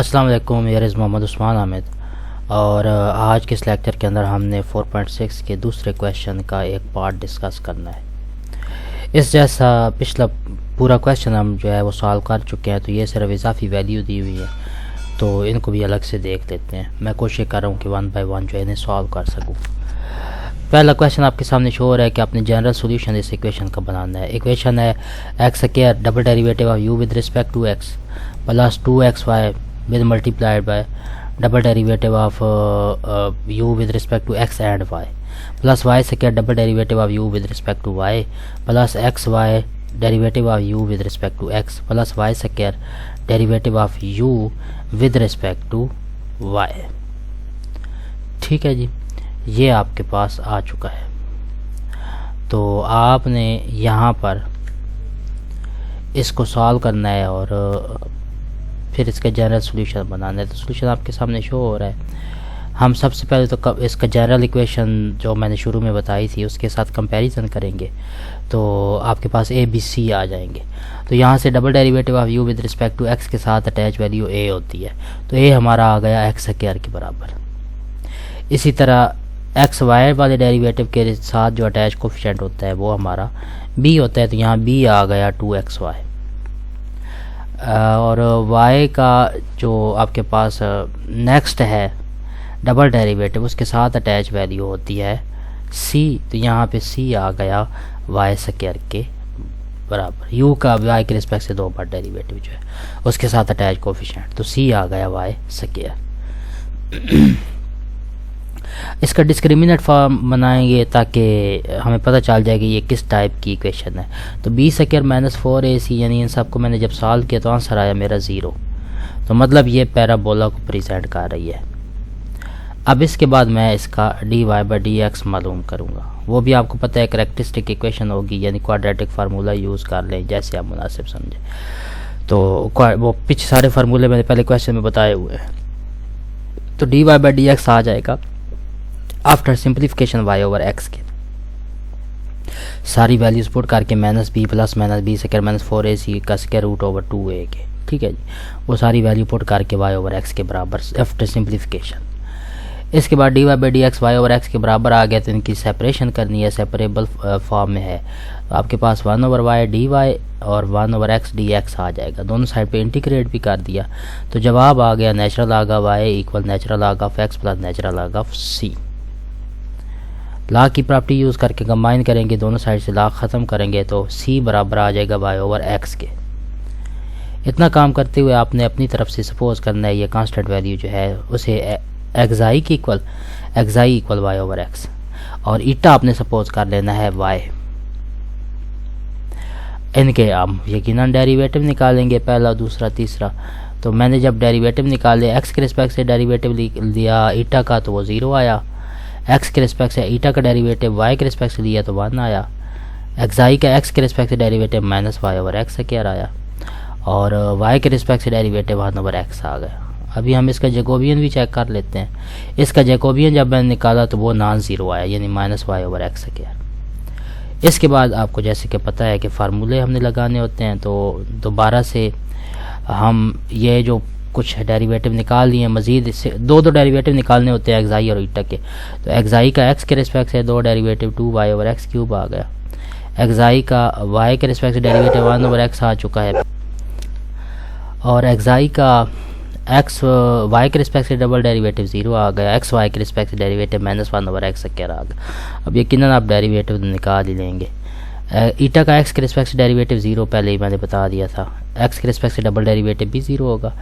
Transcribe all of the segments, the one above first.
अस्सलाम वालेकुम, here is Mohammad Usman आमिद। और आज के इस लेक्चर के अंदर हमने 4.6 के दूसरे क्वेश्चन का एक पार्ट डिस्कस करना है। इस जैसा पिछला पूरा क्वेश्चन हम जो है वो सॉल्व कर चुके हैं, तो ये सिर्फ इजाफी वैल्यू दी हुई है, तो इनको भी अलग से देख लेते हैं। मैं कोशिश कर रहा हूँ कि 1 बाय 1 जो है इन्हें सॉल्व कर सकूँ। पहला क्वेश्चन आपके सामने शो हो रहा है कि आपने जनरल सोल्यूशन इस इक्वेशन का बनाना है। इक्वेशन है x square double derivative of u with respect to x plus 2xy with multiplied by double derivative of u with respect to x and y plus y square double derivative of u with respect to y plus xy derivative of u with respect to x plus y square derivative of u with respect to y। ठीक है जी, ये आपके पास आ चुका है। तो आपने यहाँ पर इसको सॉल्व करना है और फिर इसका जनरल सॉल्यूशन बनाना है। तो सॉल्यूशन आपके सामने शो हो रहा है। हम सबसे पहले तो इसका जनरल इक्वेशन जो मैंने शुरू में बताई थी उसके साथ कंपैरिजन करेंगे, तो आपके पास ए बी सी आ जाएंगे। तो यहाँ से double derivative of u with respect to x के साथ अटैच वैल्यू ए होती है, तो ए हमारा आ गया एक्स स्क्वायर के बराबर। इसी तरह एक्स वाई वाले डेरिवेटिव के साथ जो अटैच कोफिशिएंट होता है वो हमारा बी होता है, तो यहाँ बी आ गया 2xy। और y का जो आपके पास नेक्स्ट है डबल डेरिवेटिव उसके साथ अटैच वैल्यू होती है c, तो यहाँ पे c आ गया y स्क्वायर के बराबर। u का y के रिस्पेक्ट से 2 बार डेरिवेटिव जो है उसके साथ अटैच कोफिशिएंट, तो c आ गया y स्क्वायर। इसका डिस्क्रिमिनेंट फॉर्म बनाएंगे ताकि हमें पता चल जाए कि ये किस टाइप की इक्वेशन है। तो बी स्क्वायर माइनस 4ac यानी इन सब को मैंने जब सॉल्व किया तो आंसर आया मेरा 0, तो मतलब ये पैराबोला को प्रेजेंट कर रही है। अब इसके बाद मैं इसका dy बाई डी एक्स मालूम करूँगा। वो भी आपको पता है कैरेक्टरिस्टिक इक्वेशन होगी, यानी क्वाड्रेटिक फार्मूला यूज़ कर लें जैसे आप मुनासिब समझें। तो वो पीछे सारे फार्मूले मैंने पहले क्वेश्चन में बताए हुए हैं। तो dy बाई डी एक्स आ जाएगा after simplification y over x के सारी वैल्यूज पुट करके minus b plus minus b square minus 4ac का स्क्वायर रूट ओवर 2a के। ठीक है जी, वो सारी वैल्यू पुट करके y ओवर x के बराबर आफ्टर सिंप्लीफिकेशन। इसके बाद dy by d x y over x के बराबर आ गया, तो इनकी सेपरेशन करनी है, सेपरेबल फॉर्म में है। तो आपके पास 1 ओवर y dy और 1 ओवर x dx आ जाएगा। दोनों साइड पे इंटीग्रेट भी कर दिया, तो जवाब आ गया नेचुरल आगा y इक्वल नेचुरल आगा ऑफ x प्लस नेचुरल आगा ऑफ c। ला की प्रॉपर्टी यूज़ करके कंबाइन करेंगे, दोनों साइड से ला ख़त्म करेंगे, तो c बराबर आ जाएगा y ओवर x के। इतना काम करते हुए आपने अपनी तरफ से सपोज करना है ये कांस्टेंट वैल्यू जो है उसे एक्साई की equal एक्साई equal y over x, और ईटा आपने सपोज कर लेना है y। इनके हम यकीनन डेरिवेटिव निकालेंगे, पहला दूसरा तीसरा। तो मैंने जब डेरिवेटिव निकाले x के रिस्पेक्ट से डेरिवेटिव लिया ईटा का, तो वो 0 आया। x के रिस्पेक्ट से ईटा का डेरिवेटिव y के रिस्पेक्ट से लिया तो 1 आया। एक्साई का x के रिस्पेक्ट से derivative minus y over x square आया, और y के रिस्पेक्ट से डेरिवेटिव 1 ओवर x आ गया। अभी हम इसका जैकोबियन भी चेक कर लेते हैं। इसका जैकोबियन जब मैंने निकाला तो वो नॉन ज़ीरो आया, यानी minus y over x square. इसके बाद आपको जैसे कि पता है कि फार्मूले हमने लगाने होते हैं, तो दोबारा से हम ये जो कुछ डेरिवेटिव निकाल लिए, मज़ीद इससे दो डेरिवेटिव निकालने होते हैं एक्साई और ईटा के। तो एक्साई का x के रिस्पेक्ट से 2 derivative 2y over x cube आ गया। एक्साई का y के रिस्पेक्ट से डेरिवेटिव 1 ओवर x आ चुका है, और एक्साई का x y के रिस्पेक्ट से डबल डेरिवेटिव 0 आ गया। एक्स वाई के रिस्पेक्ट से derivative minus 1 over x square आ गया। अब यकीनन आप डेरिवेटिव निकाल ही लेंगे। ईटा का x के रिस्पेक्ट से डेरिवेटिव 0 पहले ही मैंने बता दिया था। x के रिस्पेक्ट से डबल डेरिवेटिव भी 0 होगा।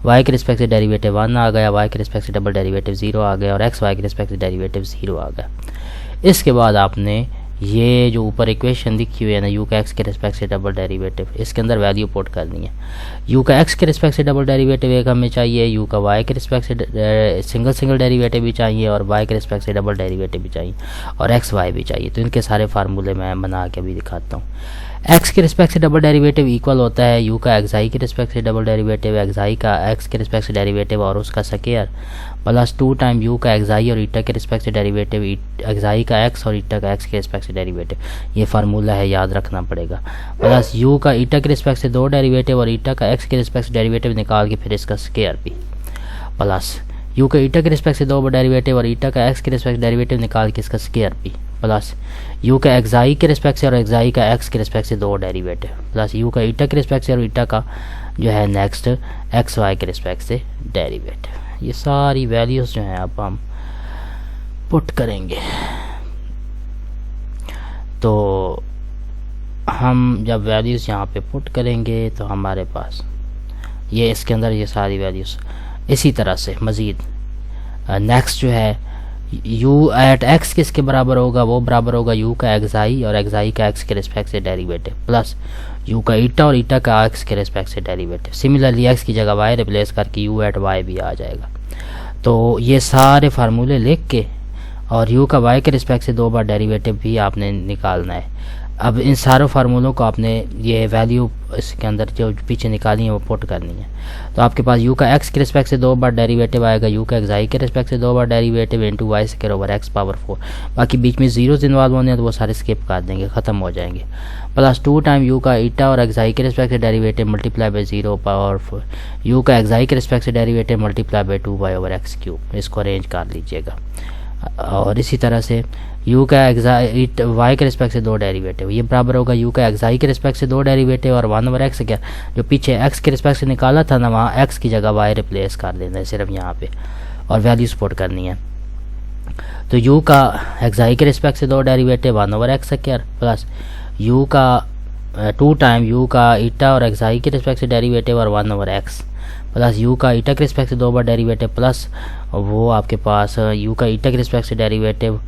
y के रिस्पेक्ट से डेरिवेटिव 1 आ गया, y के रिस्पेक्ट से डबल डेरिवेटिव 0 आ गया, और x y के रिस्पेक्ट से डेरिवेटिव 0 आ गया। इसके बाद आपने ये जो ऊपर इक्वेशन लिखी हुई है ना, u का x के रिस्पेक्ट से डबल डेरिवेटिव, इसके अंदर वैल्यू पुट करनी है। u का x के रिस्पेक्ट से डबल डेरिवेटिव एक हमें चाहिए, u का y के रिस्पेक्ट से सिंगल डेरिवेटिव भी चाहिए, और y के रिस्पेक्ट से डबल डेरिवेटिव भी चाहिए, और x y भी चाहिए। तो इनके सारे फार्मूले मैं बना के भी दिखाता हूँ। x के रिस्पेक्ट से डबल डेरिवेटिव इक्वल होता है u का एक्साई के रिस्पेक्ट से डबल डेरिवेटिव, एक्साई का x के रिस्पेक्ट से डेरिवेटिव और उसका स्क्वायर, प्लस 2 टाइम u का एक्साई और ईटा के रिस्पेक्ट से डेरिवेटिव, एक्साई का x और ईटा का x के रिस्पेक्ट से डेरिवेटिव। ये फार्मूला है, याद रखना पड़ेगा। प्लस u का ईटा के रिस्पेक्ट से 2 डेरिवेटिव और ईटा का x के रिस्पेक्ट से डेरिवेटिव निकाल के फिर इसका स्क्वायर भी। प्लस यू का ईटा के रिस्पेक्ट से 2 बार डेरिवेटिव और ईटा का एक्स के रिस्पेक्ट डेरिवेटिव निकाल के इसका स्क्वायर पी प्लस यू का एक्साई के रिस्पेक्ट से और एक्साई का एक्स के रिस्पेक्ट से 2 डेरिवेटिव प्लस यू का ईटा के रिस्पेक्ट से और ईटा का जो है नेक्स्ट एक्स वाई के रिस्पेक्ट से डेरिवेटिव। ये सारी वैल्यूज़ जो हैं अब हम पुट करेंगे। तो हम जब वैल्यूज़ यहाँ पे पुट करेंगे तो हमारे पास ये इसके अंदर ये सारी वैल्यूज़ इसी तरह से मज़ीद नेक्स्ट जो है u एट x किसके बराबर होगा, वो बराबर होगा u का एक्साई और एक्साई का x के रिस्पेक्ट से डेरिवेटिव प्लस u का ईटा और ईटा का x के रिस्पेक्ट से डेरिवेटिव। सिमिलरली x की जगह y रिप्लेस करके u एट y भी आ जाएगा। तो ये सारे फार्मूले लिख के और u का y के रिस्पेक्ट से 2 बार डेरिवेटिव भी आपने निकालना है। अब इन सारों फार्मूलों को आपने ये वैल्यू इसके अंदर जो पीछे निकाली है वो पुट करनी है। तो आपके पास u का x के रिस्पेक्ट से 2 बार डेरिवेटिव आएगा, u का एक्साई के रिस्पेक्ट से 2 बार derivative into y square over x power 4। बाकी बीच में जीरोज इन्वॉल्व होने हैं तो वो सारे स्किप कर देंगे, ख़त्म हो जाएंगे। प्लस 2 टाइम u का ईटा और एक्साई के रिस्पेक्ट से derivative multiply by 0 power 4, u का एक्साई के रिस्पेक्ट से derivative multiply by 2y over x cube. इसको अरेंज कर लीजिएगा। और इसी तरह से u का एक्साई y के रिस्पेक्ट से 2 डेरिवेटिव, ये बराबर होगा u का एक्साई के रिस्पेक्ट से 2 डेरिवेटिव और 1 ओवर एक्स क्या जो पीछे x के रिस्पेक्ट से निकाला था ना, वहाँ x की जगह y रिप्लेस कर देना है सिर्फ यहाँ पे और वैल्यू सपोर्ट करनी है। तो u का एक्साई के रिस्पेक्ट से 2 derivative 1 over x square plus u का 2 टाइम u का ईटा और एक्साई के रिस्पेक्ट से डेरिवेटिव और 1 ओवर एक्स प्लस u का ईटा के रिस्पेक्ट से 2 बार डेरिवेटिव प्लस वो आपके पास u का ईटा के रिस्पेक्ट से डेरिवेटिव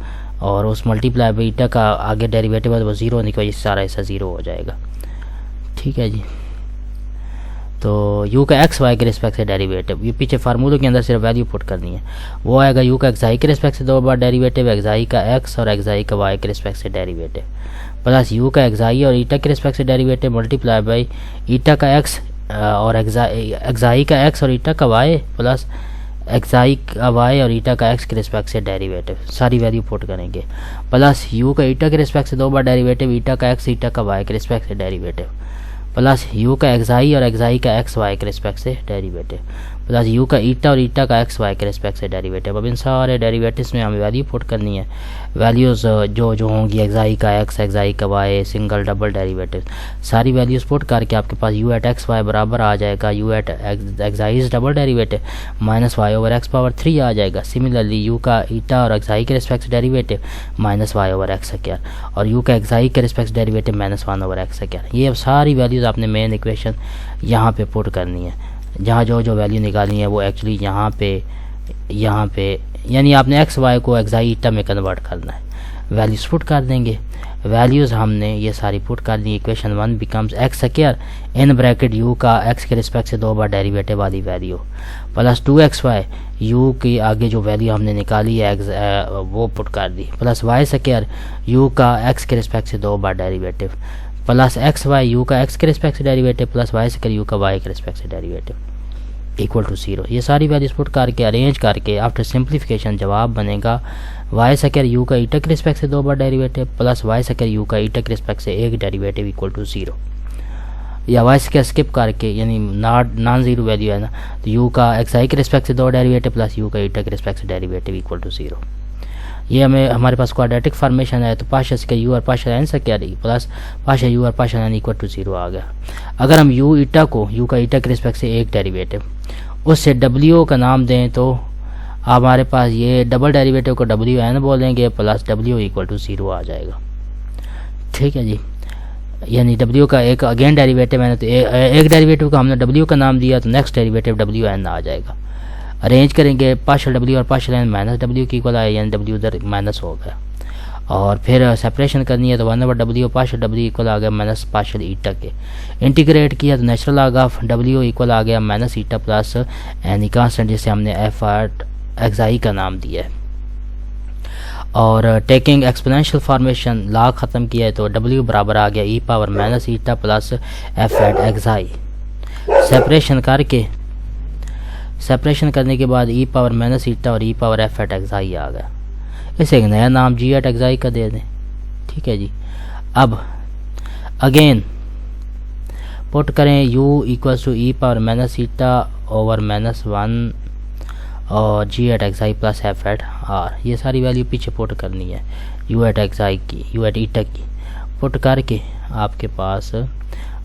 और उस मल्टीप्लाई बाई ईटा का आगे डेरिवेटिव है तो वो ज़ीरो होने की वजह से सारा ऐसा ज़ीरो हो जाएगा। ठीक है जी। तो u का एक्स वाई के रिस्पेक्ट से डेरिवेटिव, ये पीछे फार्मूलों के अंदर सिर्फ वैल्यू पुट करनी है। वो आएगा u का एक्साई के रिस्पेक्ट से 2 बार डेरिवेटिव, एक्साई का एक्स और एक्साई का वाई के रिस्पेक्ट से डेरिवेटिव प्लस u का एक्साई और ईटा के रिस्पेक्ट से डेरिवेटिव मल्टीप्लाई बाई ईटा का एक्स और एक्साई का एक्स और ईटा का वाई प्लस एक्साई का वाई और ईटा का एक्स के रिस्पेक्ट से डेरिवेटिव। सारी वैल्यू पुट करेंगे प्लस u का ईटा के रिस्पेक्ट से 2 बार डेरिवेटिव, ईटा का एक्स ईटा का वाई के रिस्पेक्ट से डेरिवेटिव प्लस u का एक्साई और एक्साई का एक्स वाई के रिस्पेक्ट से डेरिवेटिव प्लस u का ईटा और ईटा का एक्स वाई के रिस्पेक्ट से डेरिवेटिव। अब इन सारे डेरिवेटिव्स में हमें वैल्यू पुट करनी है। वैल्यूज़ जो होंगी एक्साई का एक्स, एक्साई का वाई, सिंगल डबल डेरिवेटिव, सारी वैल्यूज़ पुट करके आपके पास u एट एक्स वाई बराबर आ जाएगा u at xi double derivative minus y over x power 3 आ जाएगा। सिमिलरली u का ईटा और एक्साई के रिस्पेक्ट से derivative minus y over x square और u का एक्साई के रिस्पेक्ट से derivative minus 1 over x square. ये अब सारी वैल्यूज़ आपने मेन इक्वेशन यहाँ पे पुट करनी है। जहाँ जो वैल्यू निकालनी है वो एक्चुअली यहाँ पे यानी आपने एक्स वाई को एक्साई ईटा में कन्वर्ट करना है। वैल्यूज़ पुट कर देंगे। वैल्यूज़ हमने ये सारी पुट कर दी। Equation 1 becomes x square in bracket u का एक्स के रिस्पेक्ट से 2 बार डेरिवेटिव वाली वैल्यू प्लस 2xy u की आगे जो वैल्यू हमने निकाली है वो पुट कर दी प्लस वाई स्क्वायर u का एक्स के रिस्पेक्ट से 2 बार derivative plus x y u का एक्स के रिस्पेक्ट से derivative plus y square u का वाई के रिस्पेक्ट से डेरिवेटिव इक्वल टू 0। ये सारी वैल्यूज पुट करके अरेंज करके आफ्टर सिंप्लीफिकेशन जवाब बनेगा वाई स्क्वायर यू का ईटा के रिस्पेक्ट से 2 बार derivative plus y square u का ईटा के रिस्पेक्ट से एक डेरिवेटिव इक्वल टू 0। या वाई स्क्वायर स्किप करके यानी नॉन ज़ीरो वैल्यू है ना, तो यू का एक्स आई के रिस्पेक्ट से 2 डेरिवेटिव प्लस यू का ईटा के रिस्पेक्ट से डेरिवेटिव इक्वल टू 0। ये हमारे पास क्वाड्रेटिक फॉर्मेशन है तो पाशा का यू और पाशा एन से क्या रही प्लस पाशा यू और पाशा एन इक्वल टू 0 आ गया। अगर हम यू ईटा को यू का ईटा के रिस्पेक्ट से एक डेरिवेटिव उससे डब्ल्यू का नाम दें तो हमारे पास ये डबल डेरिवेटिव को डब्ल्यू एन बोलेंगे प्लस डब्ल्यू इक्वल टू 0 आ जाएगा। ठीक है जी, यानी डब्ल्यू का एक अगेन डेरिवेटिव है तो एक डेरिवेटिव का हमने डब्ल्यू का नाम दिया तो नेक्स्ट डेरिवेटिव डब्ल्यू एन आ जाएगा। अरेंज करेंगे पार्शियल डब्ल्यू और पार्शियल एन माइनस डब्ल्यू की इक्वल आया यानी डब्ल्यू उधर माइनस हो गया और फिर सेपरेशन करनी है तो 1 over W partial W equal आ गया माइनस पार्शियल ईटा के। इंटीग्रेट किया तो नेचुरल आ गया डब्ल्यू इक्वल आ गया minus eta plus n constant जिसे हमने एफ आर्ट एक्साई का नाम दिया है। और टेकिंग एक्सपोनेंशियल फॉर्मेशन ला ख़त्म किया है तो डब्ल्यू बराबर आ गया e power minus eta plus f at xi. Separation करने के बाद ई पावर माइनस ईटा और e power f at xi आ गया। इसे एक नया नाम जी एट एक्साई का दे दें। ठीक है जी, अब अगेन पुट करें u equals to e power minus eta over minus 1 और g at x i plus f at r, ये सारी वैल्यू पीछे पुट करनी है यू एट एक्स आई की, यू एट ईटा की पुट करके आपके पास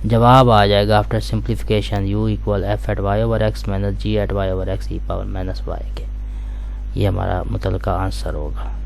जवाब आ जाएगा after simplification u equal f at y over x minus g at y over x e power minus y के। ये हमारा मुतलका आंसर होगा।